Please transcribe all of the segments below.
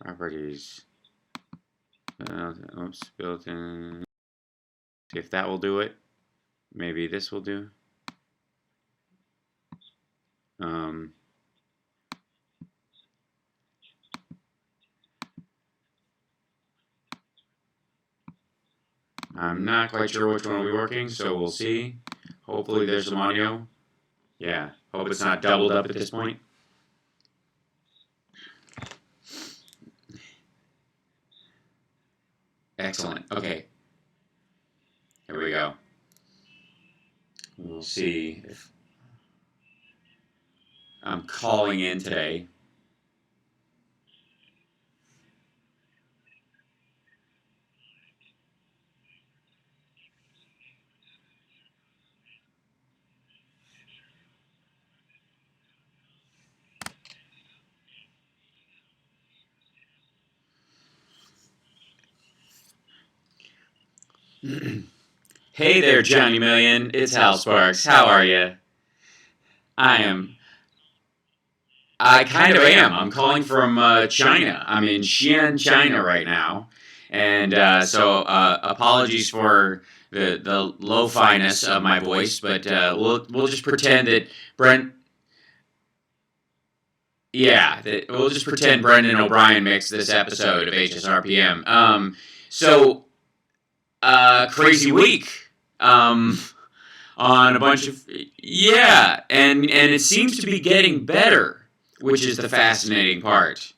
Properties. Oops, built in. See if that will do it. Maybe this will do. I'm not quite sure which one will be working, so we'll see. Hopefully there's some audio. Yeah, hope it's not doubled up at this point. Excellent. Okay. Here we go. We'll see if I'm calling in today. Hey there, Johnny Million. It's Hal Sparks. How are you? I kind of am. I'm calling from China. I'm in Xi'an, China right now. And so apologies for the lo-fi-ness of my voice, but we'll just pretend that Brent... Yeah, we'll just pretend Brendan O'Brien mixed this episode of HSRPM. Crazy week. On a bunch of... Yeah, and it seems to be getting better, which is the fascinating part.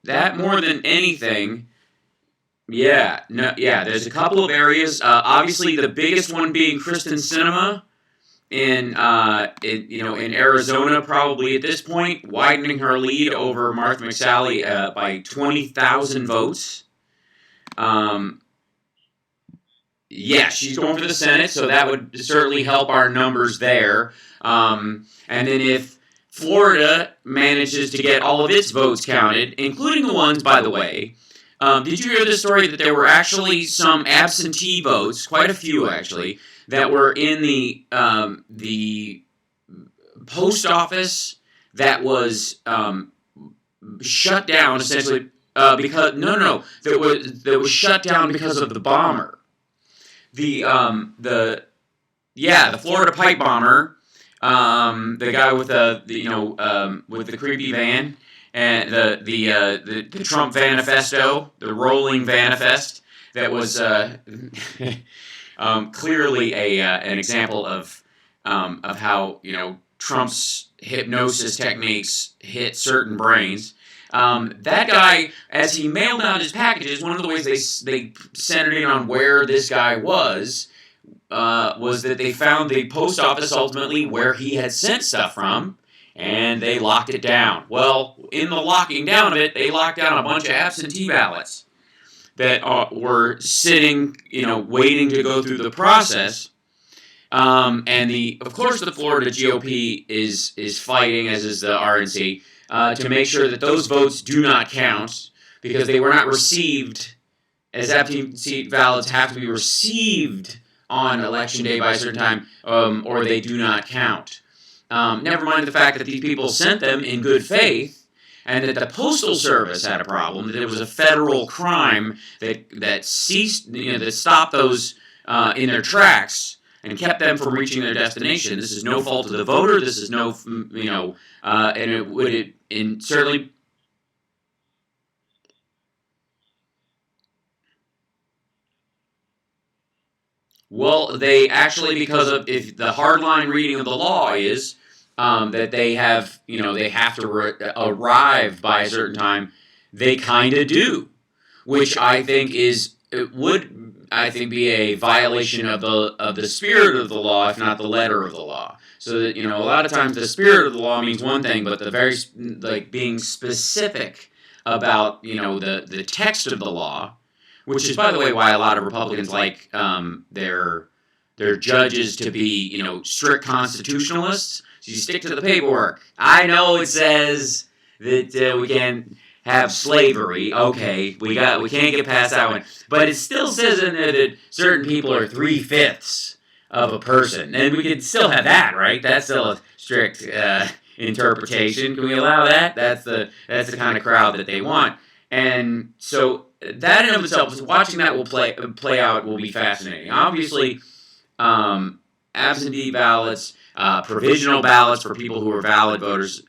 That more than anything... Yeah, there's a couple of areas. Obviously, the biggest one being Kristen Sinema in Arizona, probably at this point, widening her lead over Martha McSally by 20,000 votes. Yeah, she's going for the Senate, so that would certainly help our numbers there. And then if Florida manages to get all of its votes counted, including the ones, by the way, did you hear the story that there were actually some absentee votes, quite a few actually, that were in the post office that was shut down essentially because that was shut down because of the bomber. The Florida pipe bomber, the guy with the creepy van, and the Trump manifesto, the rolling manifest, that was clearly an example of how Trump's hypnosis techniques hit certain brains. That guy, as he mailed out his packages, one of the ways they centered in on where this guy was that they found the post office ultimately where he had sent stuff from, and they locked it down. Well, in the locking down of it, they locked down a bunch of absentee ballots that were sitting, waiting to go through the process. And of course, the Florida GOP is fighting, as is the RNC, to make sure that those votes do not count because they were not received, as absentee ballots have to be received on election day by a certain time, or they do not count. Never mind the fact that these people sent them in good faith, and that the Postal Service had a problem, that it was a federal crime that stopped those in their tracks and kept them from reaching their destination. This is no fault of the voter. This is and it would certainly. Well, they actually, because of if the hardline reading of the law is that they have to arrive by a certain time, they kind of do, which I think would be a violation of the spirit of the law, if not the letter of the law. So that a lot of times the spirit of the law means one thing, but the very being specific about the text of the law, which is, by the way, why a lot of Republicans like their judges to be strict constitutionalists. So you stick to the paperwork. I know it says that we can't have slavery. Okay, we can't get past that one, but it still says in there that certain people are 3/5 of a person, and we can still have that, right? That's still a strict interpretation. Can we allow that? That's the kind of crowd that they want. And so that in of itself, watching that will play out will be fascinating. Obviously, absentee ballots, provisional ballots for people who are valid voters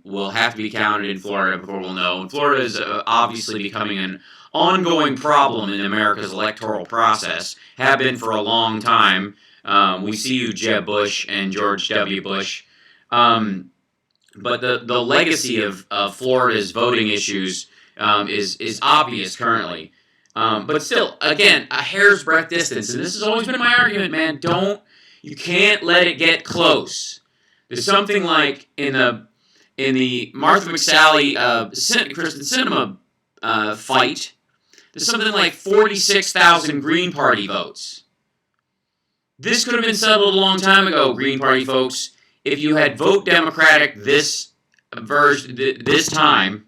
will have to be counted in Florida before we'll know. And Florida is obviously becoming an ongoing problem in America's electoral process, have been for a long time. We see you, Jeb Bush and George W. Bush. But the legacy of Florida's voting issues is obvious currently. But still, again, a hair's breadth distance, and this has always been my argument, man. You can't let it get close. There's something like in the Martha McSally Kristen Sinema fight. There's something like 46,000 Green Party votes. This could have been settled a long time ago, Green Party folks. If you had vote Democratic this time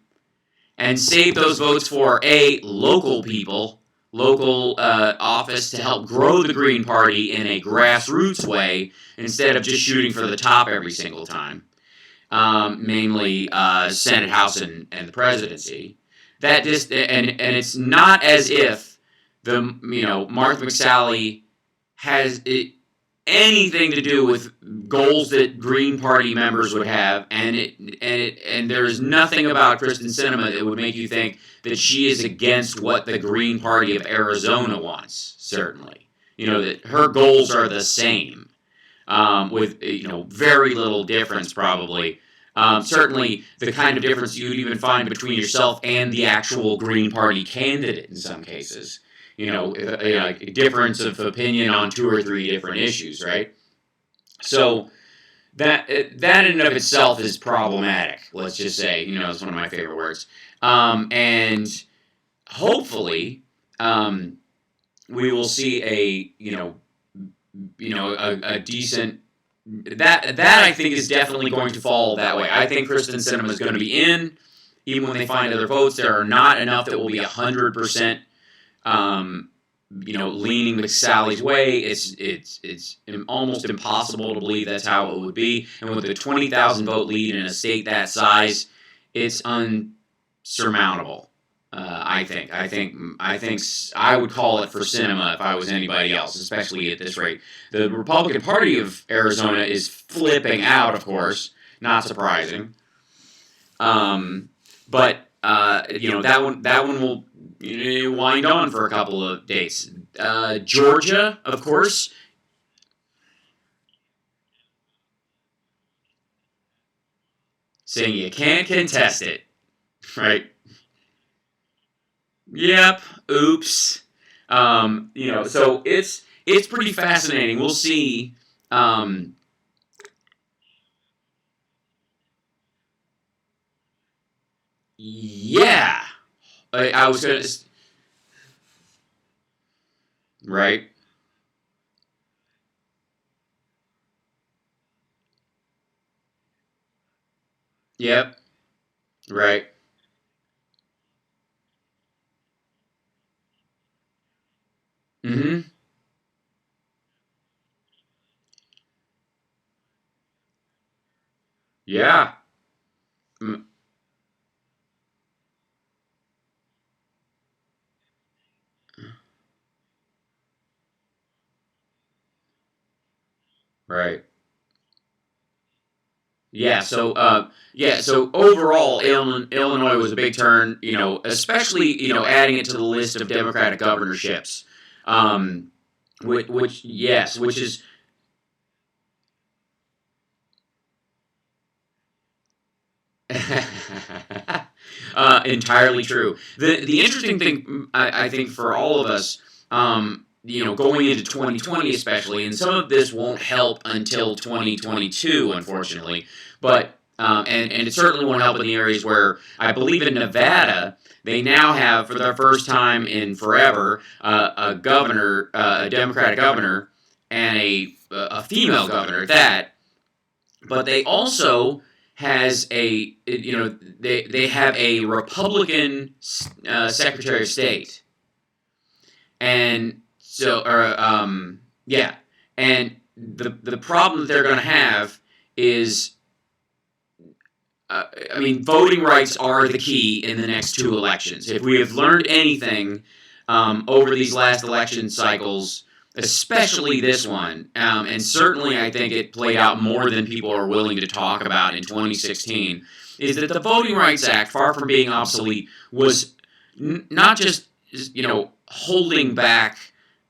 and saved those votes for local people, local office to help grow the Green Party in a grassroots way instead of just shooting for the top every single time, mainly Senate, House, and the presidency. And it's not as if Martha McSally has anything to do with goals that Green Party members would have, and there's nothing about Kristen Sinema that would make you think that she is against what the Green Party of Arizona wants. Certainly, that her goals are the same, with very little difference probably. Certainly, the kind of difference you'd even find between yourself and the actual Green Party candidate in some cases. A difference of opinion on 2 or 3 different issues, right? So that in and of itself is problematic. Let's just say, it's one of my favorite words. And hopefully, we will see a decent. That I think is definitely going to fall that way. I think Kristen Sinema is going to be in, even when they find other votes. There are not enough that will be 100%. Leaning McSally's way, it's almost impossible to believe that's how it would be. And with a 20,000 vote lead in a state that size, it's unsurmountable. I think I would call it for Sinema if I was anybody else, especially at this rate. The Republican Party of Arizona is flipping out, of course, not surprising. But that one will wind on for a couple of days. Georgia, of course. Saying you can't contest it. Right? Yep. Oops. So it's pretty fascinating. We'll see. Yeah. I was going to. Right. Yep. Right. Mm-hmm. Yeah. Mm, right. Yeah. So overall, Illinois was a big turn. Especially adding it to the list of Democratic governorships. Which is entirely true. The interesting thing, I think, for all of us, going into 2020 especially, and some of this won't help until 2022, unfortunately, but and it certainly won't help in the areas where I believe in Nevada, they now have, for the first time in forever, a governor, a Democratic governor, and a female governor at that. But they also they have a Republican Secretary of State, and so yeah, and the problem that they're going to have is I mean, voting rights are the key in the next 2 elections. If we have learned anything over these last election cycles, especially this one, and certainly I think it played out more than people are willing to talk about in 2016, is that the Voting Rights Act, far from being obsolete, was not just holding back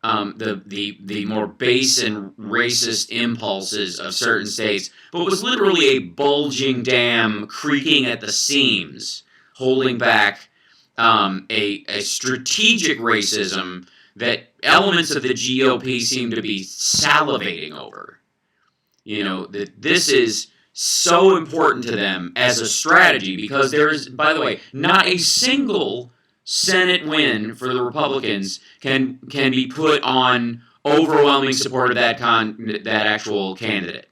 the more base and racist impulses of certain states, but was literally a bulging dam creaking at the seams, holding back a strategic racism that elements of the GOP seem to be salivating over. That this is so important to them as a strategy, because there is, by the way, not a single Senate win for the Republicans can be put on overwhelming support of that actual candidate.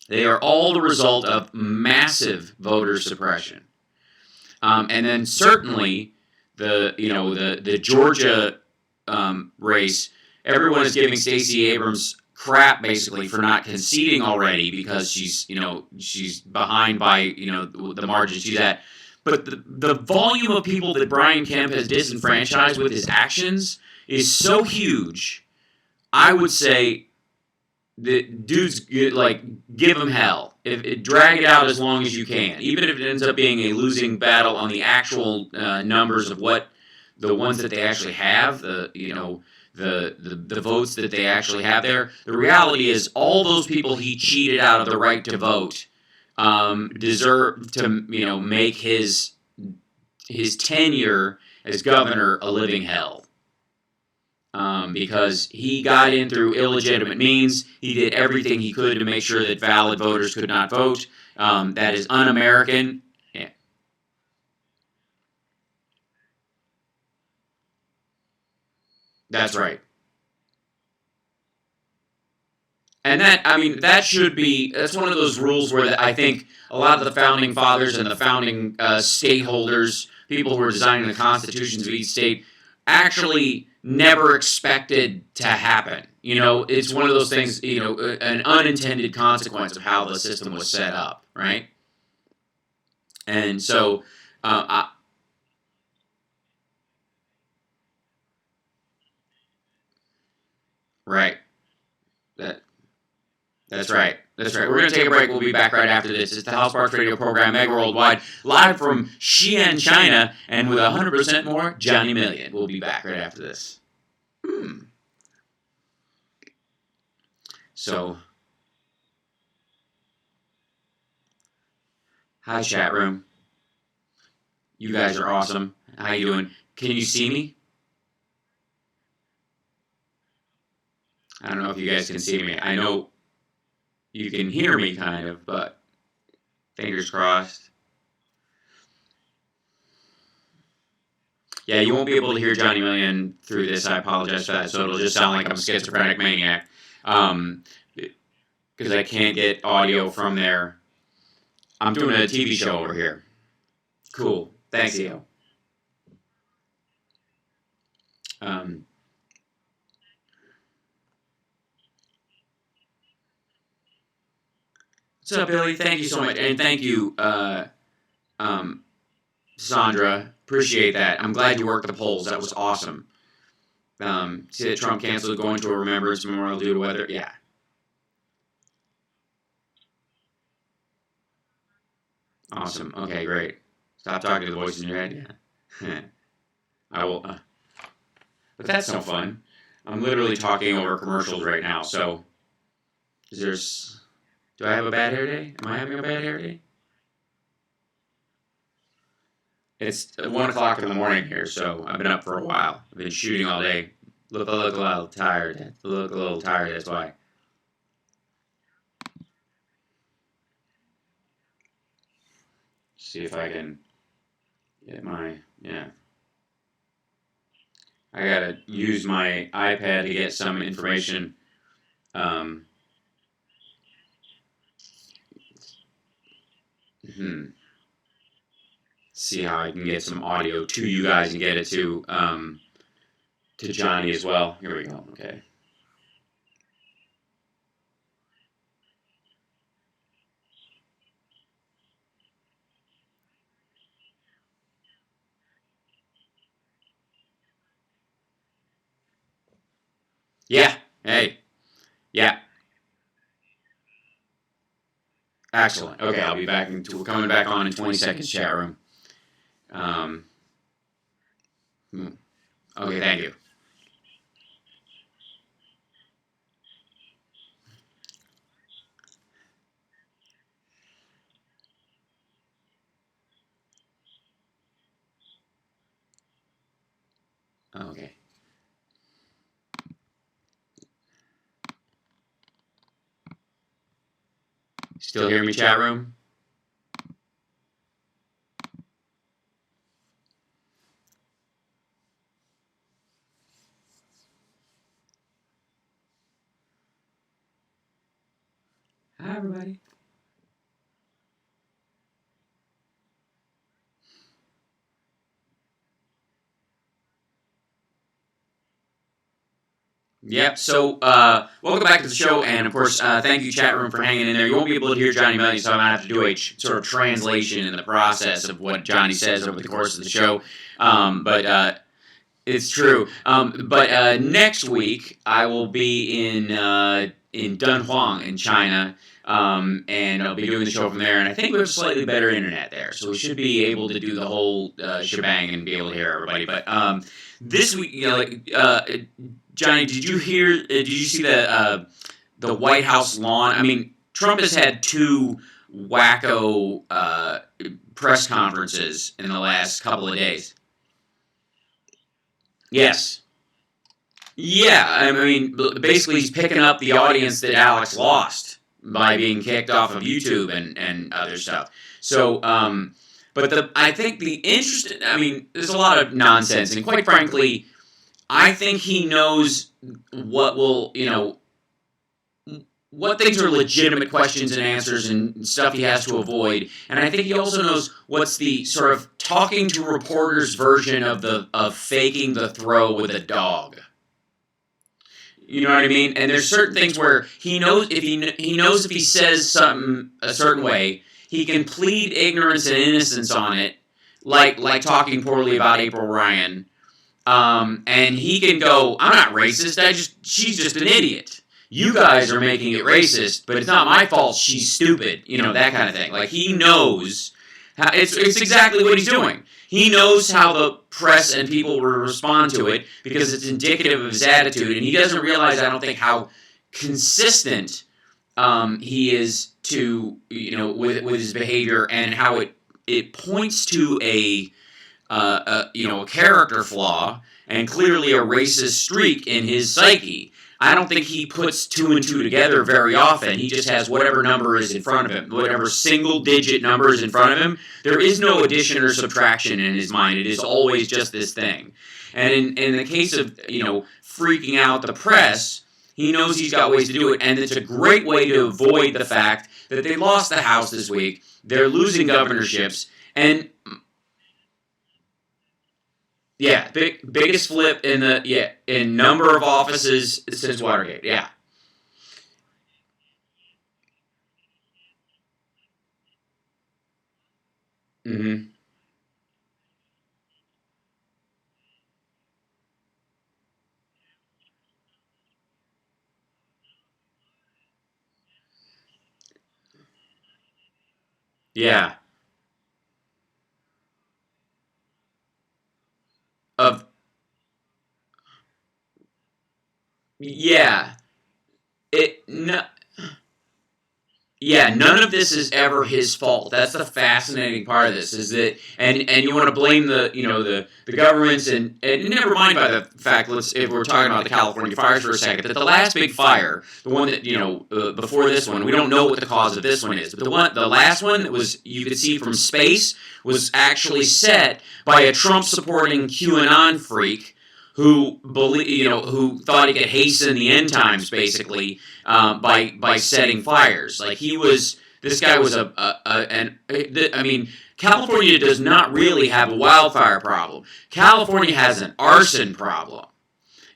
They are all the result of massive voter suppression. And then certainly the Georgia race, everyone is giving Stacey Abrams crap basically for not conceding already, because she's behind by the margin she's at. But the volume of people that Brian Kemp has disenfranchised with his actions is so huge. I would say that dudes, give him hell. Drag it out as long as you can, even if it ends up being a losing battle on the actual numbers of what the ones that they actually have, the votes that they actually have there. The reality is, all those people he cheated out of the right to vote deserve to make his tenure as governor a living hell, because he got in through illegitimate means. He did everything he could to make sure that valid voters could not vote. That is un-American. Yeah. That's right. And that should be, that's one of those rules where I think a lot of the founding fathers and the founding state holders, people who were designing the constitutions of each state, actually never expected to happen. It's one of those things, an unintended consequence of how the system was set up, right? And so, right. That's right. That's right. We're going to take a break. We'll be back right after this. It's the House Sparks Radio program, Mega Worldwide, live from Xi'an, China, and with 100% more, Johnny Million. We'll be back right after this. So, hi, chat room. You guys are awesome. How you doing? Can you see me? I don't know if you guys can see me. I know you can hear me, kind of, but fingers crossed. Yeah, you won't be able to hear Johnny Million through this. I apologize for that. So it'll just sound like I'm a schizophrenic maniac, because I can't get audio from there. I'm doing a TV show over here. Cool. Thanks, Theo. What's up, Billy? Thank you so much. And thank you, Sandra. Appreciate that. I'm glad you worked the polls. That was awesome. See that Trump canceled going to a remembrance memorial due to weather? Yeah. Awesome. Okay, great. Stop talking to the voice in your head. Yeah. I will. But that's no fun. I'm literally talking over commercials right now. So, do I have a bad hair day? Am I having a bad hair day? It's 1 o'clock in the morning here, so I've been up for a while. I've been shooting all day. Look a little tired. That's why. See if I can get yeah. I gotta use my iPad to get some information. See how I can get some audio to you guys and get it to Johnny as well. Here we go. Okay. Yeah. Hey. Yeah. Excellent. Okay, I'll be back. We're coming back on in 20 seconds, chat room. Um, okay, thank you. Okay. Still hear me, chat room? Hi, everybody. Yep. So, welcome back to the show, and of course, thank you, chat room, for hanging in there. You won't be able to hear Johnny Melly, so I'm gonna have to do a sort of translation in the process of what Johnny says over the course of the show. But it's true. But next week I will be in Dunhuang in China, and I'll be doing the show from there. And I think we have slightly better internet there, so we should be able to do the whole shebang and be able to hear everybody. But this week, Johnny, did you hear? Did you see the White House lawn? I mean, Trump has had two wacko press conferences in the last couple of days. Yes. Yeah, I mean, basically he's picking up the audience that Alex lost by being kicked off of YouTube and other stuff. So, but I think the interesting, I mean, there's a lot of nonsense, and quite frankly, I think he knows what will, what things are legitimate questions and answers and stuff he has to avoid. And I think he also knows what's the sort of talking to reporters version of faking the throw with a dog. You know what I mean? And there's certain things where he knows if he knows if he says something a certain way, he can plead ignorance and innocence on it, like talking poorly about April Ryan. And he can go, I'm not racist, she's just an idiot. You guys are making it racist, but it's not my fault, she's stupid. That kind of thing. Like, he knows, it's exactly what he's doing. He knows how the press and people will respond to it because it's indicative of his attitude, and he doesn't realize, I don't think, how consistent he is to, with his behavior, and how it points to a character flaw and clearly a racist streak in his psyche. I don't think he puts two and two together very often. He just has whatever number is in front of him, whatever single-digit number is in front of him. There is no addition or subtraction in his mind. It is always just this thing. And in the case of, freaking out the press, he knows he's got ways to do it, and it's a great way to avoid the fact that they lost the House this week. They're losing governorships, and yeah, biggest flip in number of offices since Watergate. Yeah. Mm-hmm. Yeah. Of yeah. It no, Yeah, none of this is ever his fault. That's the fascinating part of this, is that, and you want to blame the governments, and never mind by the fact, if we're talking about the California fires for a second, that the last big fire, the one that, before this one, we don't know what the cause of this one is, but the last one that was, you could see from space, was actually set by a Trump supporting QAnon freak who who thought he could hasten the end times, basically, by setting fires. Like, this guy was I mean, California does not really have a wildfire problem. California has an arson problem,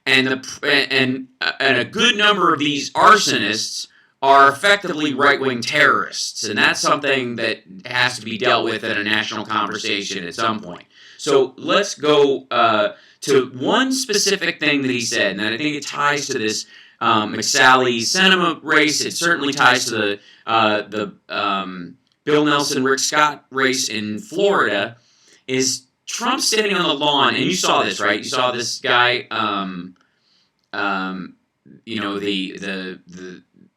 and a good number of these arsonists are effectively right-wing terrorists, and that's something that has to be dealt with in a national conversation at some point. So let's go to one specific thing that he said, and I think it ties to this McSally-Sinema race. It certainly ties to the Bill Nelson, Rick Scott race in Florida. Is Trump sitting on the lawn, and you saw this, right? You saw this guy,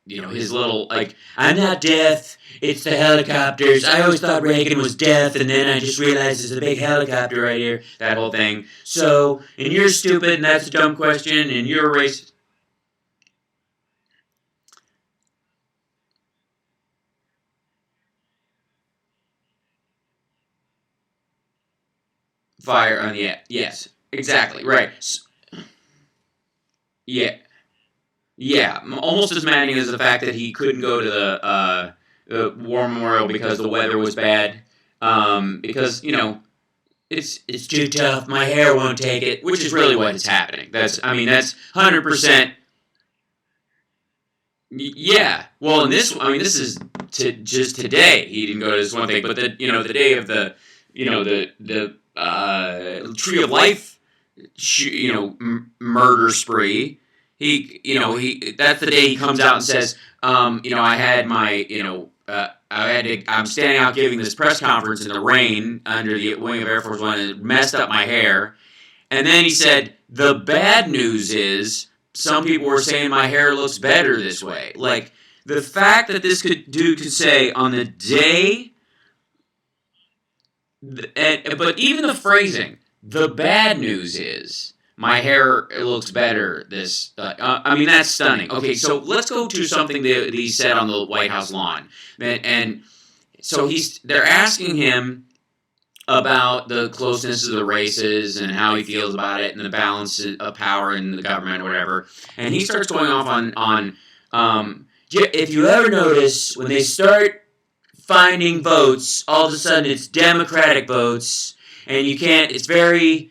his little, like, I'm not deaf, it's the helicopters. I always thought Reagan was deaf, and then I just realized it's a big helicopter right here, that whole thing. So, and you're stupid, and that's a dumb question, and you're a racist. Fire on the, yes, exactly, right. Yeah. Yeah, almost as maddening as the fact that he couldn't go to the War Memorial because the weather was bad. Because it's too tough. My hair won't take it, which is really what is happening. That's 100%. Yeah. Well, this is just today. He didn't go to this one thing, but the day of the Tree of Life, murder spree. That's the day he comes out and says, I had my, I'm standing out giving this press conference in the rain under the wing of Air Force One, and it messed up my hair. And then he said, the bad news is some people were saying my hair looks better this way. Like, the fact that this could say on the day, but even the phrasing, the bad news is my hair looks better. That's stunning. Okay, so let's go to something that he said on the White House lawn. And so they're asking him about the closeness of the races and how he feels about it and the balance of power in the government or whatever. And he starts going off on if you ever notice, when they start finding votes, all of a sudden it's Democratic votes, and it's very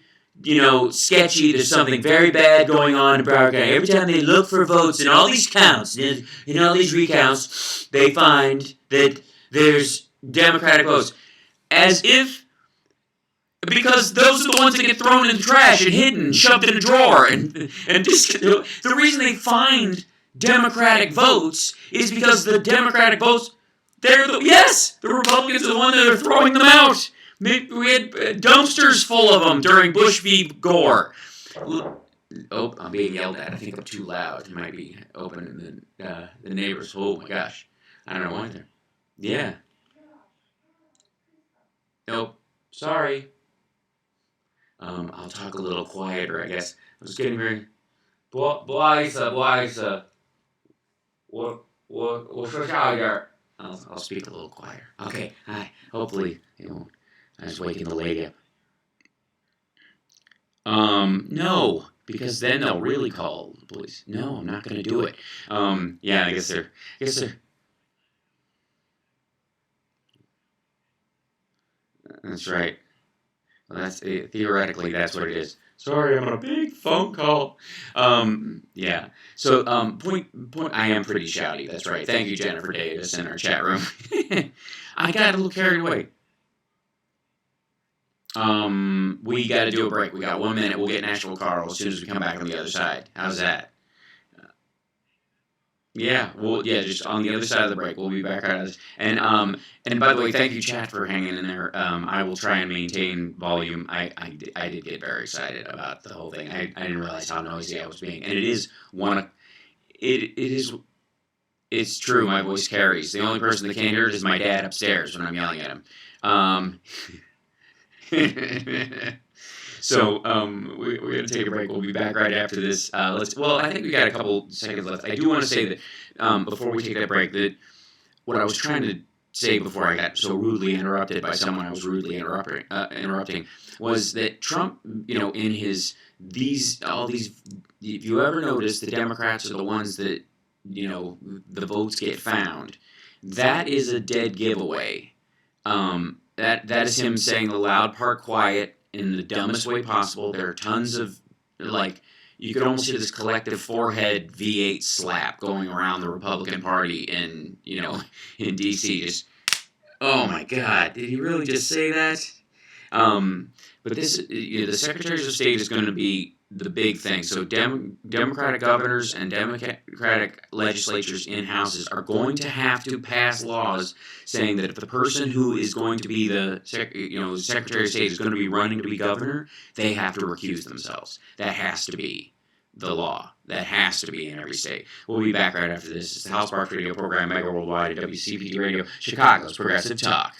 sketchy. There's something very bad going on in Broward County. Every time they look for votes in all these counts, in all these recounts, they find that there's Democratic votes. As if, because those are the ones that get thrown in the trash and hidden, shoved in a drawer. And just, the reason they find Democratic votes is because the Democratic votes, the Republicans are the ones that are throwing them out. We had dumpsters full of them during Bush v. Gore. Oh, I'm being yelled at. I think I'm too loud. It might be opening the neighbors. Oh my gosh. I don't know why they're. Yeah. Nope. Sorry. I'll talk a little quieter, I guess. I was getting very. Blysa. I'll speak a little quieter. Okay. Hi. Hopefully it won't. I was waking the lady up. No, because then they'll really call the police. No, I'm not going to do it. Yeah, I guess they're. That's right. Well, theoretically that's what it is. Sorry, I'm on a big phone call. Yeah. So, point. I am pretty shouty. That's right. Thank you, Jennifer Davis, in our chat room. I got a little carried away. We got to do a break. We got 1 minute. We'll get Nashville Carl as soon as we come back on the other side. How's that? Just on the other side of the break. We'll be back out of this. And by the way, thank you, chat, for hanging in there. I will try and maintain volume. I did get very excited about the whole thing. I didn't realize how noisy I was being. And it's true. My voice carries. The only person that can't hear it is my dad upstairs when I'm yelling at him. So we're going to take a break. We'll be back right after this. I think we got a couple seconds left. I do want to say that before we take that break, that what I was trying to say before I got so rudely interrupted by someone I was rudely interrupting was that Trump, in if you ever notice, the Democrats are the ones that, the votes get found. That is a dead giveaway. That is him saying the loud part quiet in the dumbest way possible. There are tons of, you could almost hear this collective forehead V8 slap going around the Republican Party in D.C. Just, oh my God, did he really just say that? But this, the secretaries of state is going to be the big thing. So Democratic governors and Democratic legislatures in houses are going to have to pass laws saying that if the person who is going to be the secretary of state is going to be running to be governor, they have to recuse themselves. That has to be the law. That has to be in every state. We'll be back right after this. It's the House Sparks Radio program, Mega Worldwide at WCPT Radio, Chicago's Progressive Talk.